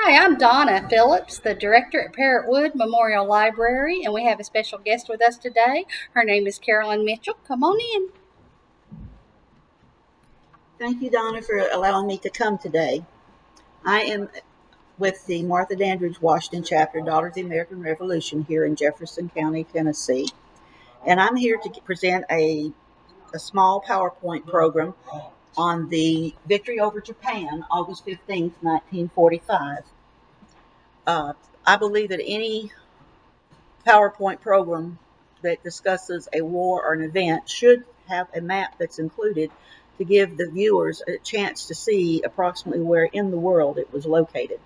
Hi, I'm Donna Phillips, the director at Parrotwood Memorial Library, and we have a special guest with us today. Her name is Carolyn Mitchell. Come on in. Thank you, Donna, for allowing me to come today. I am with the Martha Dandridge Washington chapter, Daughters of the American Revolution, here in Jefferson County, Tennessee. And I'm here to present a small PowerPoint program on the victory over Japan, August 15th, 1945. I believe that any PowerPoint program that discusses a war or an event should have a map that's included to give the viewers a chance to see approximately where in the world it was located.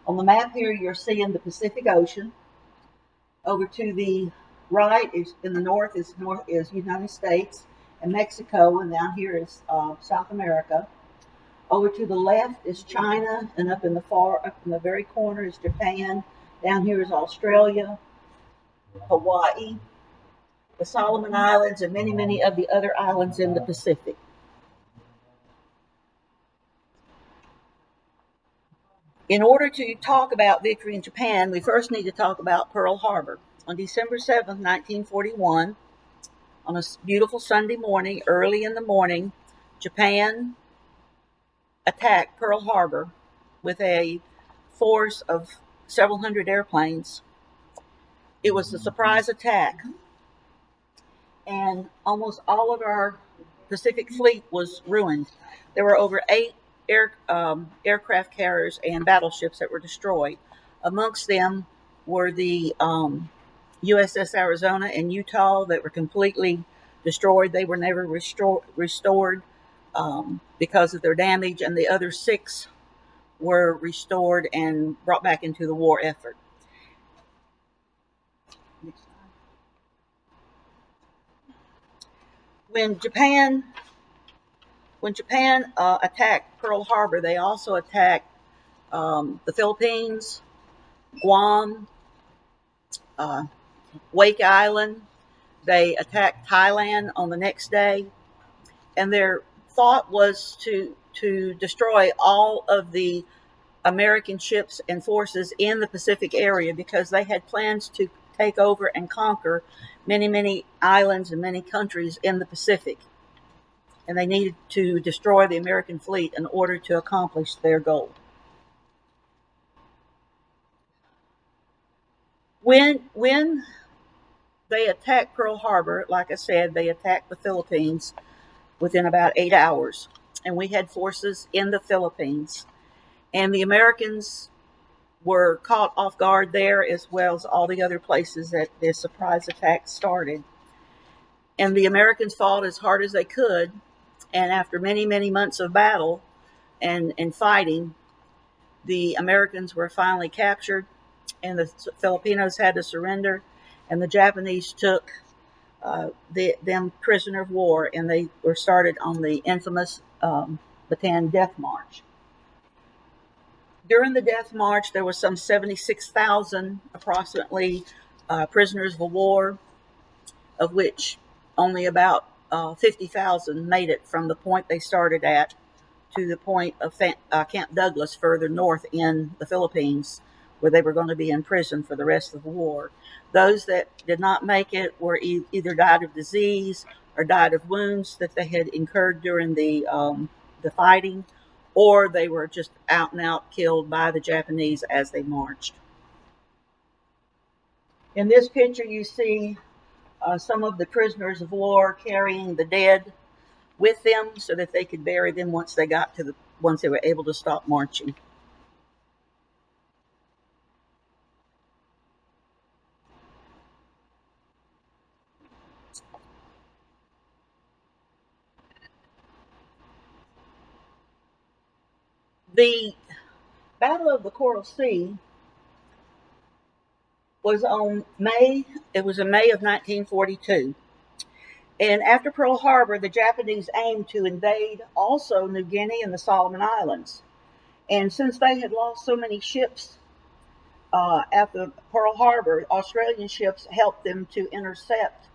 On the map here, you're seeing the Pacific Ocean. Over to the right is in the north is United States and Mexico, and down here is South America. Over to the left is China, and up in the very corner is Japan. Down here is Australia, Hawaii, the Solomon Islands, and many, many of the other islands in the Pacific. In order to talk about victory in Japan, we first need to talk about Pearl Harbor. On December 7th, 1941, on a beautiful Sunday morning, early in the morning, Japan attacked Pearl Harbor with a force of several hundred airplanes. It was a surprise attack, and almost all of our Pacific fleet was ruined. There were over 8 aircraft carriers and battleships that were destroyed. Amongst them were the USS Arizona and Utah that were completely destroyed. They were never restored because of their damage, and the other 6 were restored and brought back into the war effort. When Japan attacked Pearl Harbor, they also attacked the Philippines, Guam, Wake Island. They attacked Thailand on the next day, and their thought was to destroy all of the American ships and forces in the Pacific area, because they had plans to take over and conquer many, many islands and many countries in the Pacific. And they needed to destroy the American fleet in order to accomplish their goal. When they attacked Pearl Harbor, like I said, they attacked the Philippines within about 8 hours. And we had forces in the Philippines. And the Americans were caught off guard there, as well as all the other places that the surprise attack started. And the Americans fought as hard as they could. And after many, many months of battle and fighting, the Americans were finally captured, and the Filipinos had to surrender, and the Japanese took them prisoner of war, and they were started on the infamous Bataan Death March. During the Death March, there was some 76,000 approximately prisoners of war, of which only about 50,000 made it from the point they started at to the point of Camp Douglas further north in the Philippines, where they were going to be in prison for the rest of the war. Those that did not make it were either died of disease or died of wounds that they had incurred during the fighting, or they were just out and out killed by the Japanese as they marched. In this picture, you see some of the prisoners of war carrying the dead with them so that they could bury them once they were able to stop marching. The Battle of the Coral Sea was in May of 1942. And after Pearl Harbor, the Japanese aimed to invade also New Guinea and the Solomon Islands. And since they had lost so many ships after Pearl Harbor, Australian ships helped them to intercept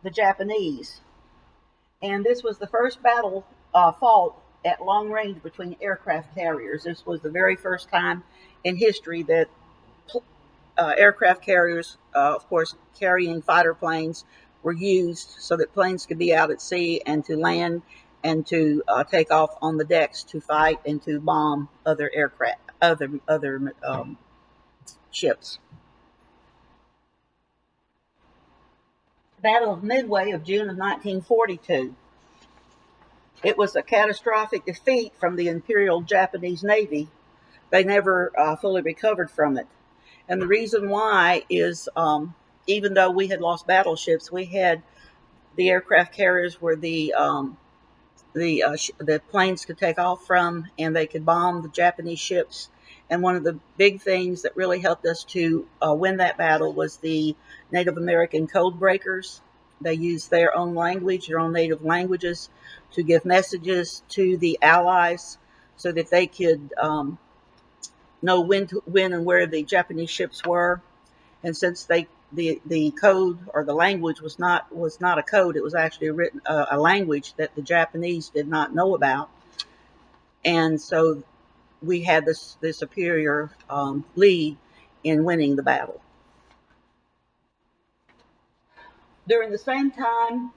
the Japanese. And this was the first battle fought at long range between aircraft carriers. This was the very first time in history that aircraft carriers, of course, carrying fighter planes, were used so that planes could be out at sea and to land and to take off on the decks to fight and to bomb other aircraft, other ships. Battle of Midway of June of 1942. It was a catastrophic defeat from the Imperial Japanese Navy. They never fully recovered from it. And the reason why is even though we had lost battleships, we had the aircraft carriers were the planes could take off from, and they could bomb the Japanese ships. And one of the big things that really helped us to win that battle was the Native American code breakers. They used their own language, their own native languages, to give messages to the Allies so that they could know when and where the Japanese ships were. And since the code or the language was not a code, it was actually a language that the Japanese did not know about, and so we had this superior lead in winning the battle. During the same time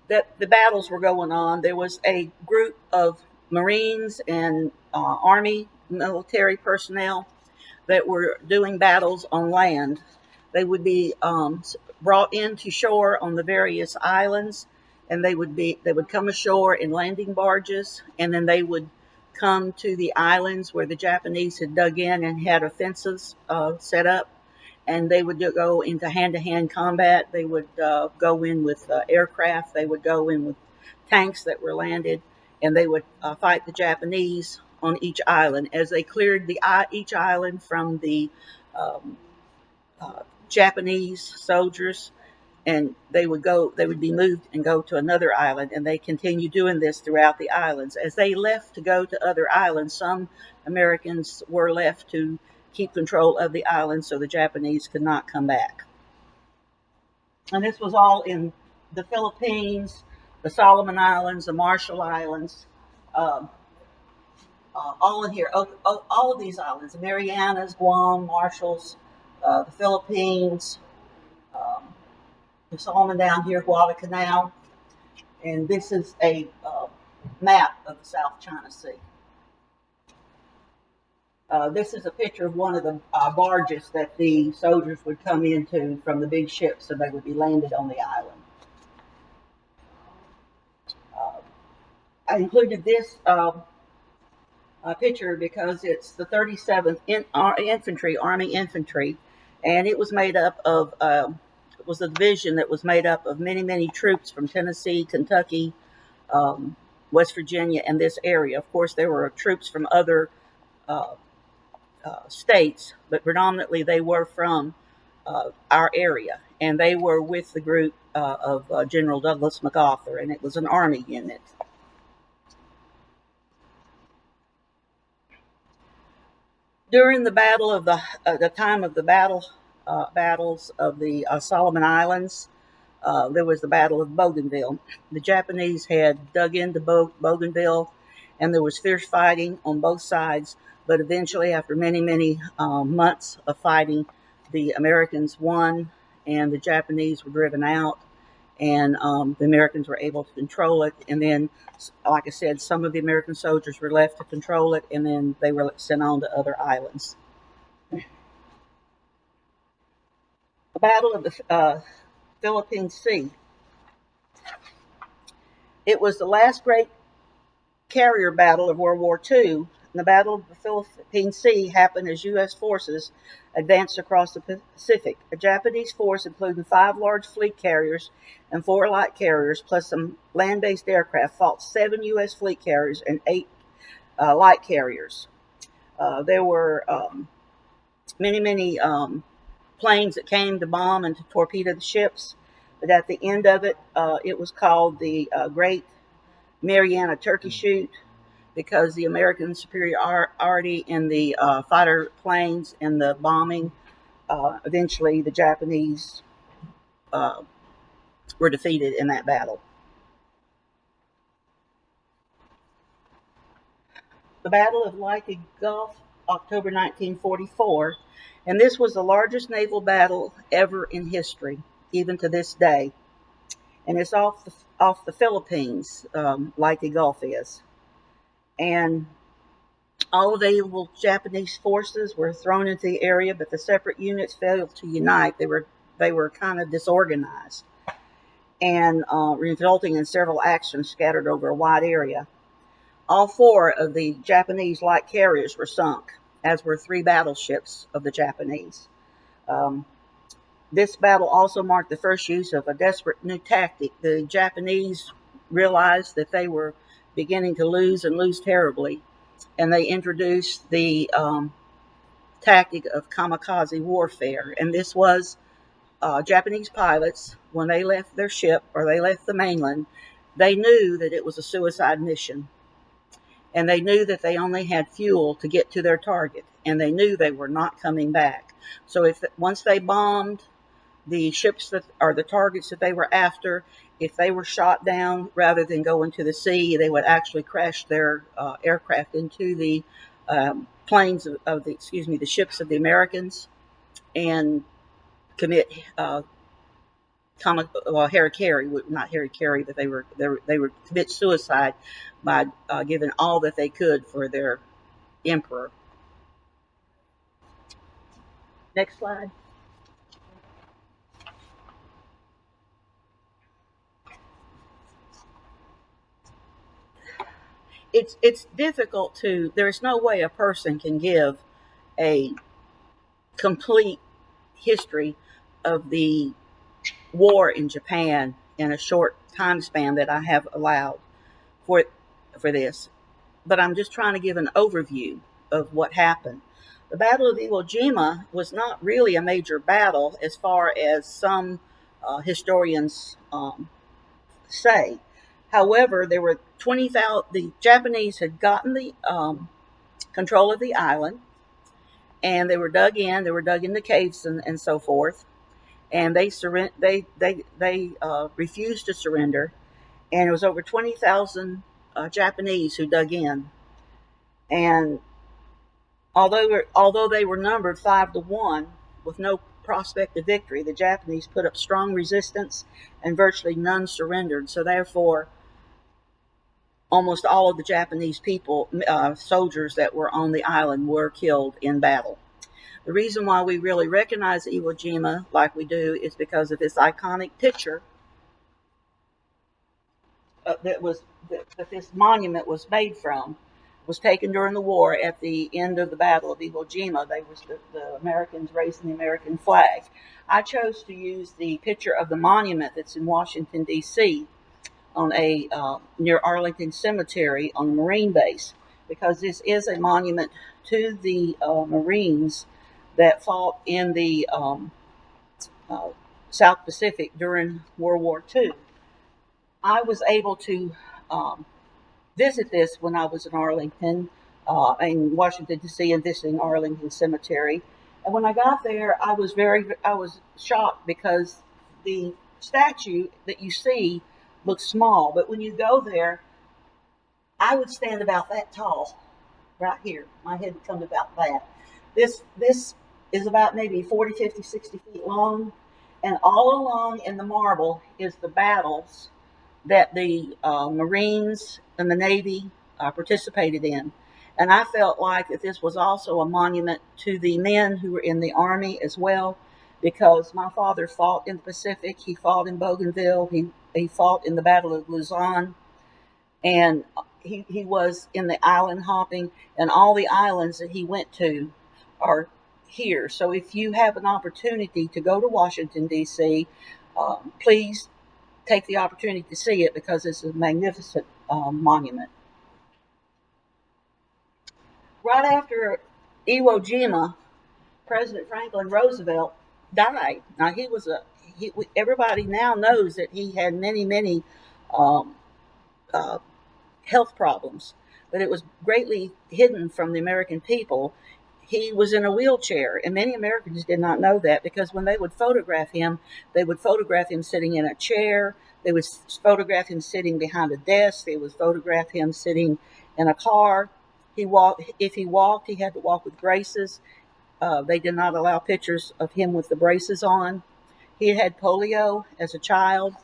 that the battles were going on, there was a group of Marines and Army military personnel that were doing battles on land. They would be brought into shore on the various islands, and they would come ashore in landing barges, and then they would come to the islands where the Japanese had dug in and had offensives set up, and they would go into hand-to-hand combat. They would go in with aircraft. They would go in with tanks that were landed, and they would fight the Japanese on each island. As they cleared each island from the um, Japanese soldiers, and they would be moved and go to another island, and they continued doing this throughout the islands. As they left to go to other islands, some Americans were left to keep control of the island so the Japanese could not come back. And this was all in the Philippines, the Solomon Islands, the Marshall Islands, um, all in here, all of these islands, the Marianas, Guam, Marshalls, the Philippines, um, the Solomon down here, Guadalcanal, and this is a map of the South China Sea. This is a picture of one of the barges that the soldiers would come into from the big ships, so they would be landed on the island. I included this picture because it's the 37th Infantry, Army Infantry, and it was made up of, it was a division that was made up of many, many troops from Tennessee, Kentucky, West Virginia, and this area. Of course, there were troops from other states, but predominantly they were from our area, and they were with the group of General Douglas MacArthur, and it was an Army unit. During the battle of the time of the battles of the Solomon Islands, there was the Battle of Bougainville. The Japanese had dug into Bougainville, and there was fierce fighting on both sides. But eventually, after many, many months of fighting, the Americans won, and the Japanese were driven out, and the Americans were able to control it. And then, like I said, some of the American soldiers were left to control it, and then they were sent on to other islands. The Battle of the Philippine Sea. It was the last great carrier battle of World War II. And the Battle of the Philippine Sea happened as U.S. forces advanced across the Pacific. A Japanese force, including 5 large fleet carriers and 4 light carriers, plus some land-based aircraft, fought 7 U.S. fleet carriers and 8 light carriers. There were many, many planes that came to bomb and to torpedo the ships. But at the end of it, it was called the Great Mariana Turkey Shoot, because the American superiority in the fighter planes and the bombing, eventually the Japanese were defeated in that battle. the Battle of Leyte Gulf, October 1944, and this was the largest naval battle ever in history, even to this day. And it's off the Philippines, Leyte Gulf is. And all available Japanese forces were thrown into the area, but the separate units failed to unite. They were kind of disorganized, and resulting in several actions scattered over a wide area. All four of the Japanese light carriers were sunk, as were three battleships of the Japanese. Um, this battle also marked the first use of a desperate new tactic. The Japanese realized that they were beginning to lose and lose terribly, and they introduced the tactic of kamikaze warfare. And this was Japanese pilots, when they left their ship or they left the mainland, they knew that it was a suicide mission. And they knew that they only had fuel to get to their target. And they knew they were not coming back. So once they bombed the ships that are the targets that they were after, if they were shot down, rather than go into the sea, they would actually crash their aircraft into the planes of the ships of the Americans, and commit harikiri, not harikiri, but they would commit suicide by giving all that they could for their emperor. Next slide. It's difficult to. There's no way a person can give a complete history of the war in Japan in a short time span that I have allowed for this. But I'm just trying to give an overview of what happened. The Battle of Iwo Jima was not really a major battle, as far as some historians say. However, there were 20,000. The Japanese had gotten the control of the island, and they were dug in. They were dug into caves and so forth, and they refused to surrender. And it was over 20,000 Japanese who dug in. And although they were numbered 5-1 with no prospect of victory, the Japanese put up strong resistance, and virtually none surrendered. So therefore, almost all of the Japanese soldiers that were on the island, were killed in battle. The reason why we really recognize Iwo Jima like we do is because of this iconic picture that this monument was made from. It was taken during the war at the end of the Battle of Iwo Jima. The Americans raising the American flag. I chose to use the picture of the monument that's in Washington, D.C., on near Arlington Cemetery on a Marine base, because this is a monument to the Marines that fought in the South Pacific during World War II. I was able to visit this when I was in Arlington, in Washington, D.C., and visiting Arlington Cemetery. And when I got there, I was shocked, because the statue that you see looks small, but when you go there, I would stand about that tall, right here. My head would come about that. This is about maybe 40, 50, 60 feet long, and all along in the marble is the battles that the Marines and the Navy participated in. And I felt like that this was also a monument to the men who were in the Army as well, because my father fought in the Pacific. He fought in Bougainville. He fought in the Battle of Luzon. And he was in the island hopping, and all the islands that he went to are here. So if you have an opportunity to go to Washington, D.C., please take the opportunity to see it, because it's a magnificent monument. Right after Iwo Jima, President Franklin Roosevelt died. Now everybody now knows that he had many um, uh, health problems, but it was greatly hidden from the American people. He was in a wheelchair, and many Americans did not know that, because when they would photograph him, they would photograph him sitting in a chair. They would photograph him sitting behind a desk. They would photograph him sitting in a car. If he walked, he had to walk with braces. They did not allow pictures of him with the braces on. He had polio as a child,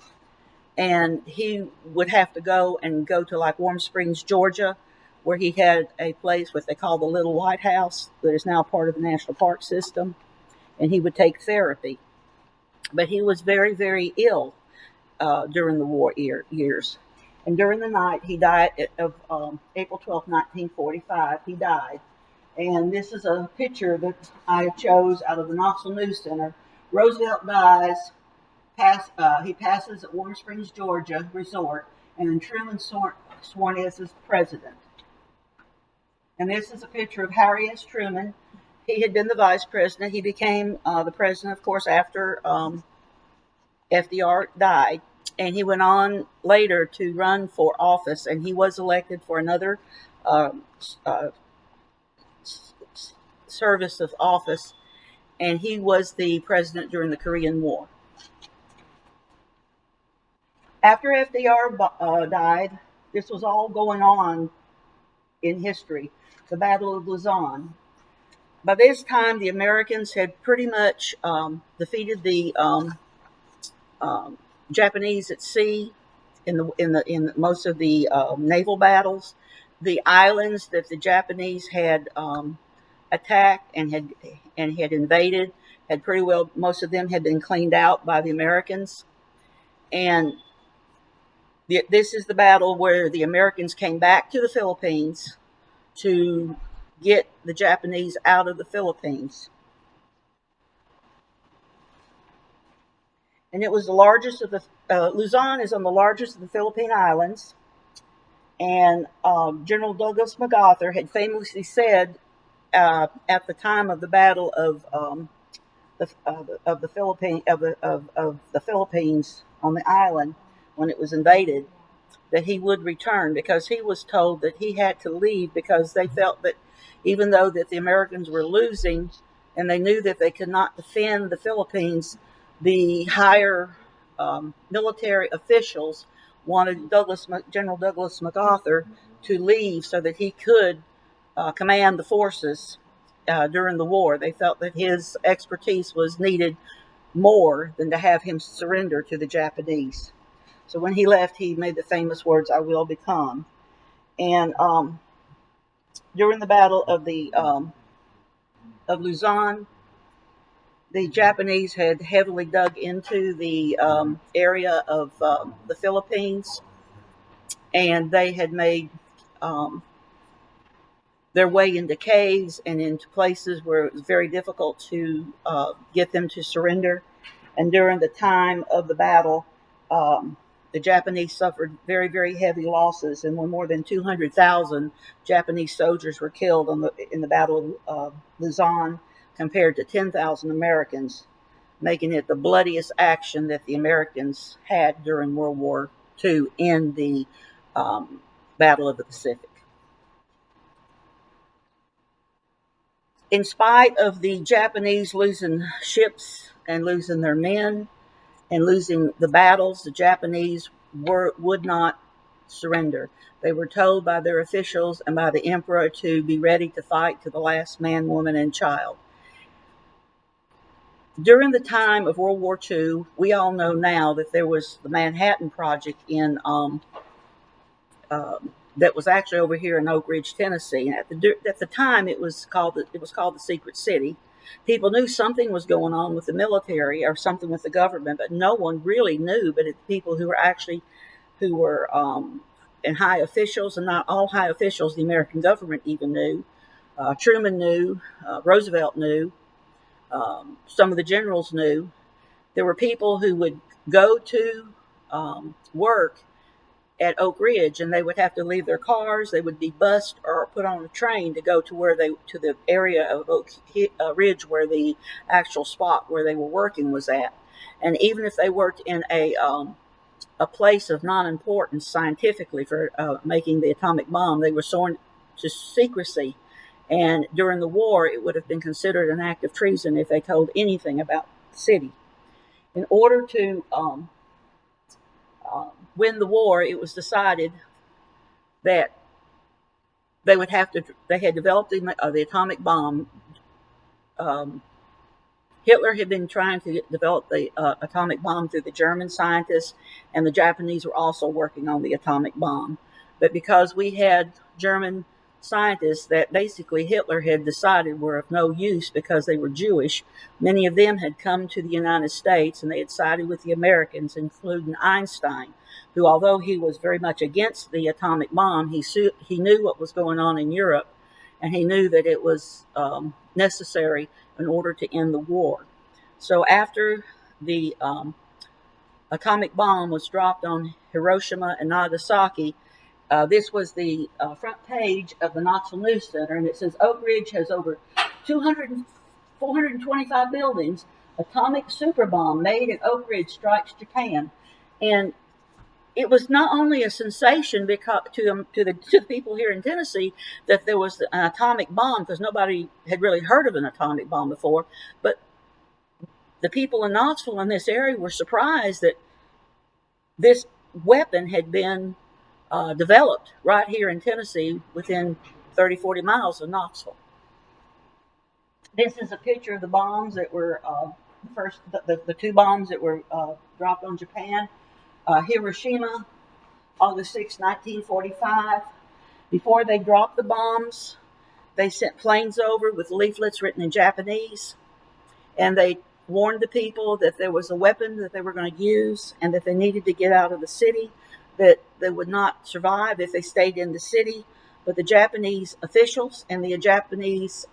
and he would have to go to like Warm Springs, Georgia, where he had a place what they call the Little White House that is now part of the National Park System, and he would take therapy. But he was very, very ill during the war years. And during the night, he died of April 12th, 1945. He died. And this is a picture that I chose out of the Knoxville News Center. Roosevelt dies. He passes at Warm Springs, Georgia resort, and then Truman sworn as his president. And this is a picture of Harry S. Truman. He had been the vice president. He became the president, of course, after FDR died. And he went on later to run for office, and he was elected for another uh, uh, service of office, and he was the president during the Korean War. After FDR died, this was all going on in history, the Battle of Luzon. By this time, the Americans had pretty much defeated the um, Japanese at sea in most of the naval battles. The islands that the Japanese had attacked and had invaded had pretty well, most of them had been cleaned out by the Americans. And this is the battle where the Americans came back to the Philippines to get the Japanese out of the Philippines. And it was the largest of the Luzon is on the largest of the Philippine Islands. And General Douglas MacArthur had famously said at the time of the Battle of the Philippines on the island when it was invaded, that he would return, because he was told that he had to leave because they felt that even though that the Americans were losing and they knew that they could not defend the Philippines, the higher military officials wanted General Douglas MacArthur to leave so that he could command the forces during the war. They felt that his expertise was needed more than to have him surrender to the Japanese. So when he left, he made the famous words, "I will become." And during the Battle of Luzon, the Japanese had heavily dug into the area of the Philippines, and they had made their way into caves and into places where it was very difficult to get them to surrender. And during the time of the battle, the Japanese suffered very, very heavy losses, and when more than 200,000 Japanese soldiers were killed in the Battle of Luzon, compared to 10,000 Americans, making it the bloodiest action that the Americans had during World War II in the Battle of the Pacific. In spite of the Japanese losing ships and losing their men and losing the battles, the Japanese would not surrender. They were told by their officials and by the emperor to be ready to fight to the last man, woman, and child. During the time of World War II, we all know now that there was the Manhattan Project in that was actually over here in Oak Ridge, Tennessee. And at the time, it was called the Secret City. People knew something was going on with the military or something with the government, but no one really knew. But it's people who were and high officials, and not all high officials, the American government even knew. Truman knew. Roosevelt knew. Some of the generals knew. There were people who would go to work at Oak Ridge, and they would have to leave their cars. They would be bused or put on a train to go to the area of Oak Ridge where the actual spot where they were working was at. And even if they worked in a place of non-importance scientifically for making the atomic bomb, they were sworn to secrecy. And during the war, it would have been considered an act of treason if they told anything about the city. In order to win the war, it was decided that they had developed the atomic bomb. Um, Hitler had been trying to develop the atomic bomb through the German scientists, and the Japanese were also working on the atomic bomb. But because we had German scientists that basically Hitler had decided were of no use because they were Jewish, many of them had come to the United States and they had sided with the Americans, including Einstein, who, although he was very much against the atomic bomb, he knew what was going on in Europe, and he knew that it was necessary in order to end the war. So after the atomic bomb was dropped on Hiroshima and Nagasaki, this was the front page of the Knoxville News Center, and it says Oak Ridge has over 425 buildings. Atomic super bomb made at Oak Ridge strikes Japan. And it was not only a sensation because to the people here in Tennessee that there was an atomic bomb, because nobody had really heard of an atomic bomb before, but the people in Knoxville in this area were surprised that this weapon had been developed right here in Tennessee within 30, 40 miles of Knoxville. This is a picture of the bombs that were the two bombs that were dropped on Japan. Hiroshima, August 6, 1945. Before they dropped the bombs, they sent planes over with leaflets written in Japanese, and they warned the people that there was a weapon that they were going to use and that they needed to get out of the city, that they would not survive if they stayed in the city. But the Japanese officials and the Japanese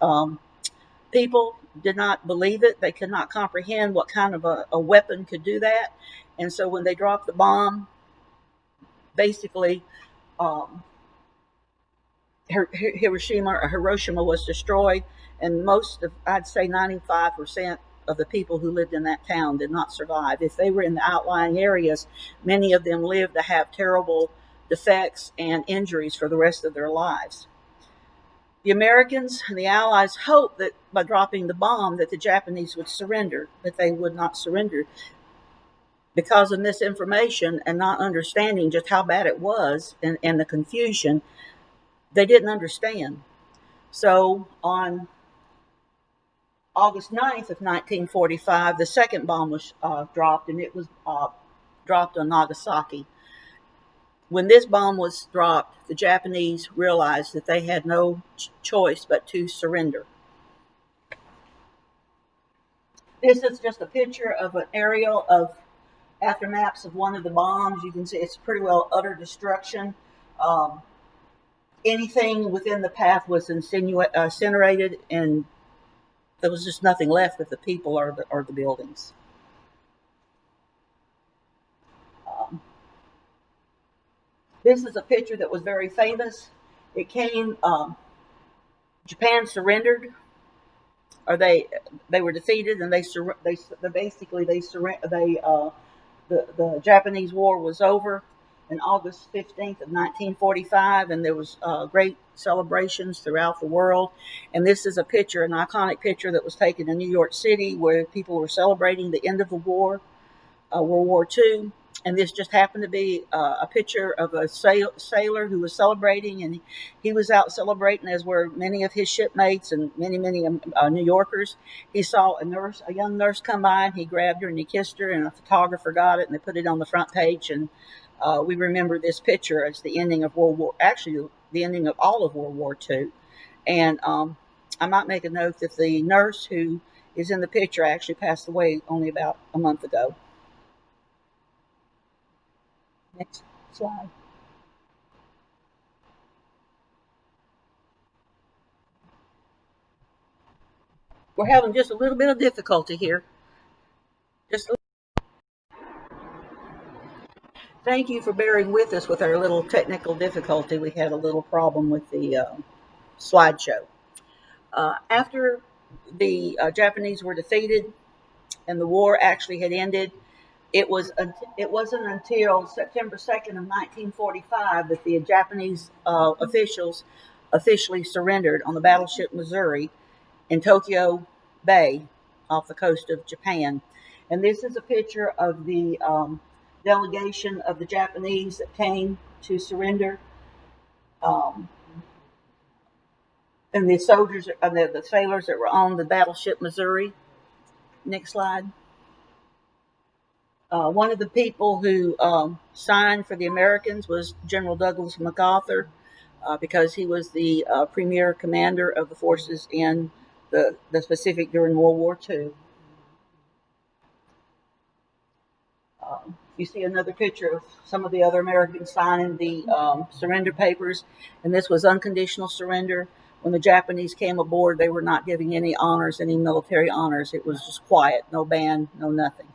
people did not believe it. They could not comprehend what kind of a weapon could do that. And so when they dropped the bomb, basically Hiroshima was destroyed, and I'd say 95% of the people who lived in that town did not survive. If they were in the outlying areas, many of them lived to have terrible defects and injuries for the rest of their lives. The Americans and the Allies hoped that by dropping the bomb that the Japanese would surrender, but they would not surrender. Because of misinformation and not understanding just how bad it was and the confusion, they didn't understand. So on August 9th of 1945, the second bomb was dropped, and it was dropped on Nagasaki. When this bomb was dropped, the Japanese realized that they had no choice but to surrender. This is just a picture of an aerial of aftermaths of one of the bombs. You can see it's pretty well utter destruction. Anything within the path was incinerated, and there was just nothing left but the people or the buildings. This is a picture that was very famous. It came. Japan surrendered, or they were defeated, and the Japanese war was over on August 15th of 1945, and there was great celebrations throughout the world. And this is an iconic picture that was taken in New York City where people were celebrating the end of the war, World War II. And this just happened to be a picture of a sailor who was celebrating, and he was out celebrating, as were many of his shipmates and many New Yorkers. He saw a young nurse come by, and he grabbed her and he kissed her, and a photographer got it, and they put it on the front page. And we remember this picture as the ending of the ending of all of World War II. And I might make a note that the nurse who is in the picture actually passed away only about a month ago. Next slide. We're having just a little bit of difficulty here. Thank you for bearing with us with our little technical difficulty. We had a little problem with the slideshow. After the Japanese were defeated and the war actually had ended, it wasn't until September 2nd of 1945 that the Japanese officials officially surrendered on the battleship Missouri in Tokyo Bay off the coast of Japan. And this is a picture of the delegation of the Japanese that came to surrender. Um, And the soldiers, the sailors that were on the battleship Missouri. Next slide. One of the people who signed for the Americans was General Douglas MacArthur, because he was the premier commander of the forces in the Pacific during World War II. You see another picture of some of the other Americans signing the surrender papers, and this was unconditional surrender. When the Japanese came aboard, they were not giving any honors, any military honors. It was just quiet, no band, no nothing.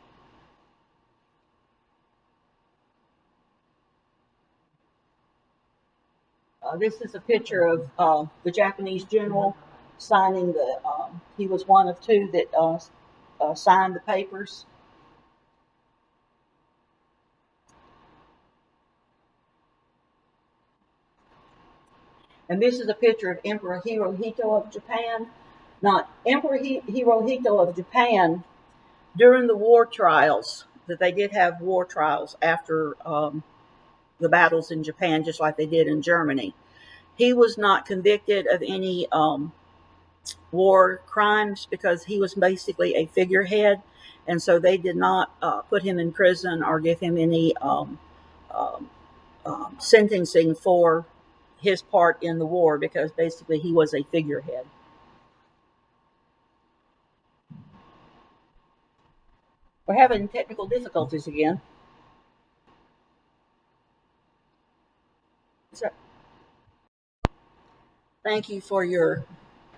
This is a picture of the Japanese general signing the. He was one of two that signed the papers. And this is a picture of Emperor Hirohito of Japan. Now, Emperor Hirohito of Japan, during the war trials, that they did have war trials after the battles in Japan, just like they did in Germany. He was not convicted of any war crimes because he was basically a figurehead, and so they did not put him in prison or give him any um, sentencing for his part in the war because basically he was a figurehead. We're having technical difficulties again. So, thank you for your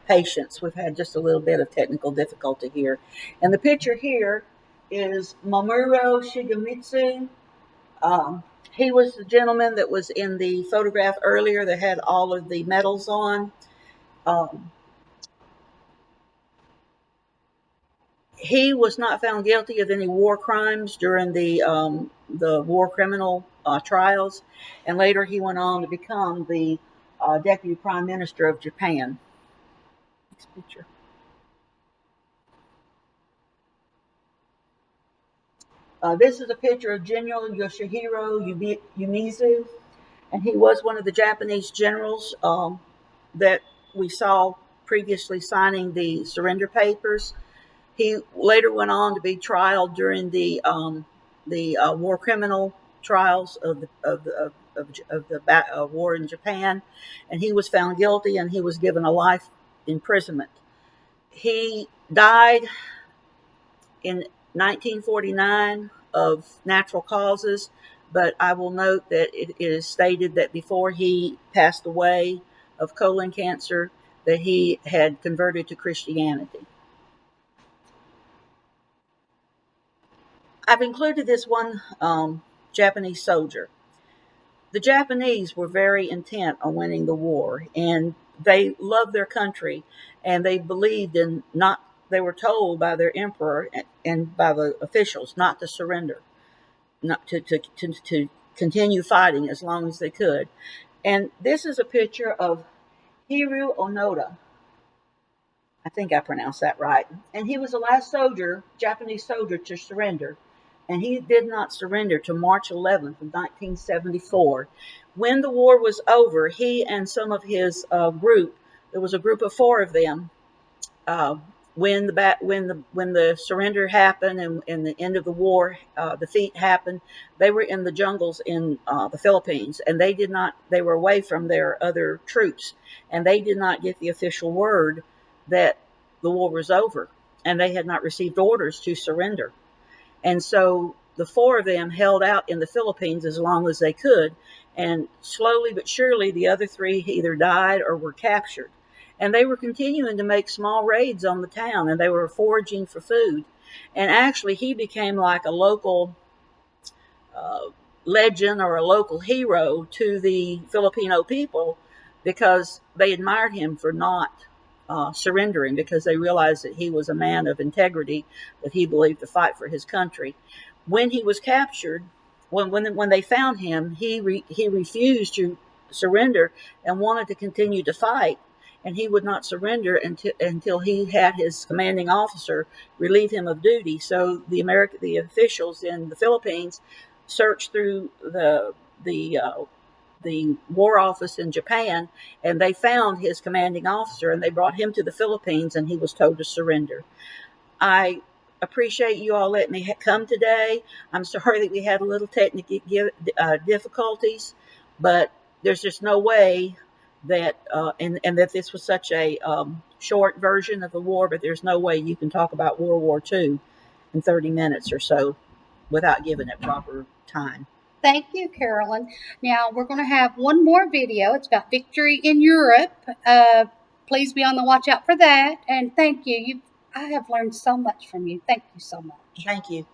patience. We've had just a little bit of technical difficulty here. And the picture here is Mamoru Shigemitsu. Um, he was the gentleman that was in the photograph earlier that had all of the medals on. Um, he was not found guilty of any war crimes during the war criminal trials, and later he went on to become the deputy prime minister of Japan. Next picture. This is a picture of General Yoshihiro Umezu, and he was one of the Japanese generals that we saw previously signing the surrender papers. He later went on to be tried during the war criminal trials of the war in Japan, and he was found guilty and he was given a life imprisonment. He died in 1949 of natural causes, but I will note that it is stated that before he passed away of colon cancer, that he had converted to Christianity. I've included this one Japanese soldier. The Japanese were very intent on winning the war, and they loved their country, and they believed in not. They were told by their emperor and by the officials not to surrender, not to continue fighting as long as they could. And this is a picture of Hiru Onoda. I think I pronounced that right. And he was the last soldier, Japanese soldier, to surrender. And he did not surrender till March 11th of 1974. When the war was over, he and some of his group, there was a group of four of them, uh, when the surrender happened and the end of the war defeat happened, they were in the jungles in the Philippines, and they were away from their other troops, and they did not get the official word that the war was over, and they had not received orders to surrender. And so the four of them held out in the Philippines as long as they could. And slowly but surely, the other three either died or were captured. And they were continuing to make small raids on the town, and they were foraging for food. And actually, he became like a local uh, legend or a local hero to the Filipino people because they admired him for not surrendering, because they realized that he was a man of integrity, that he believed to fight for his country. When he was captured, when they found him, he refused to surrender and wanted to continue to fight, and he would not surrender until he had his commanding officer relieve him of duty. So the officials in the Philippines searched through the the War Office in Japan, and they found his commanding officer, and they brought him to the Philippines, and he was told to surrender. I appreciate you all letting me come today. I'm sorry that we had a little technical difficulties, but there's just no way that, and that this was such a short version of the war, but there's no way you can talk about World War II in 30 minutes or so without giving it proper time. Thank you, Carolyn. Now we're going to have one more video. It's about victory in Europe. Please be on the watch out for that. And thank you. I have learned so much from you. Thank you so much. Thank you.